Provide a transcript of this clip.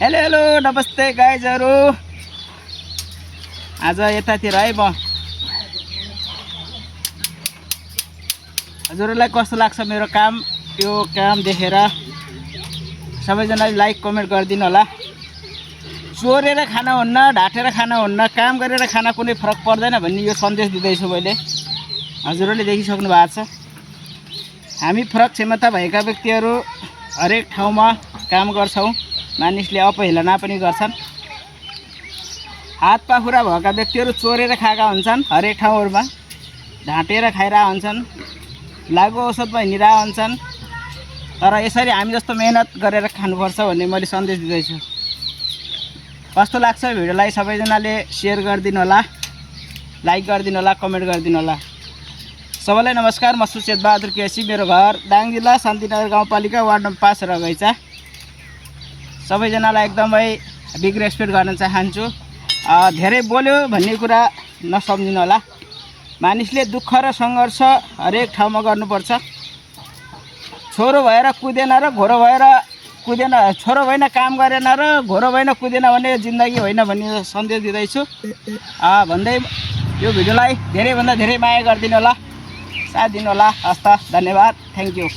Hello hello नमस्ते गाइजहरु। आज यतातिर है म हजुरलाई कस्तो लाग्छ मेरो काम। यो काम देखेर सबैजनाले लाइक कमेन्ट गरिदिनु होला। चोरेर खाना हुन्न, ढाटेर खाना हुन्न, काम गरेर खाना कुनै फरक पर्दैन भन्ने यो सन्देश दिँदैछु मैले। हजुरहरूले देखिसक्नु भएको छ। हामी फरक क्षमता भएका व्यक्तिहरू हरेक ठाउँमा काम गर्छौं। मानिसले अपहेलना पनि गर्छन्। हात पाखुरा भएका व्यक्तिहरू चोरेर खाएका हुन्छन्, हरेक ठाउँहरुमा ढाटेर खाइरहेका हुन्छन्, लागु औषधमा हिँडिरहेका हुन्छन्। तर यसरी हामी जस्तो मेहनत गरेर खानुपर्छ भन्ने मैले सन्देश दिँदैछु। कस्तो लाग्छ भिडियोलाई सबैजनाले शेयर गरिदिनु होला, लाइक गरिदिनु होला, कमेन्ट गरिदिनु होला। सबैलाई नमस्कार। म सुचेत बहादुर केसी। मेरो घर दाङ जिल्ला शान्तिनगर गाउँपालिका वार्ड नम्बर 5 रगैचा। सबैजनालाई एकदमै बिग रेस्पेक्ट गर्न चाहन्छु। धेरै बोल्यो भन्ने कुरा नसम्झिनु होला। मानिसले दुःख र संघर्ष हरेक ठाउँमा गर्नुपर्छ। छोरो भएर कुदेन र घोरो भएर कुदेन, छोरो भएन काम गरेन र घोरो भएन कुदेन भने जिन्दगी होइन भन्ने सन्देश दिँदैछु। भन्दै यो भिडियोलाई धेरैभन्दा धेरै माया गरिदिनु होला, साथ दिनु होला। हस्त, धन्यवाद, थ्याङ्क यू।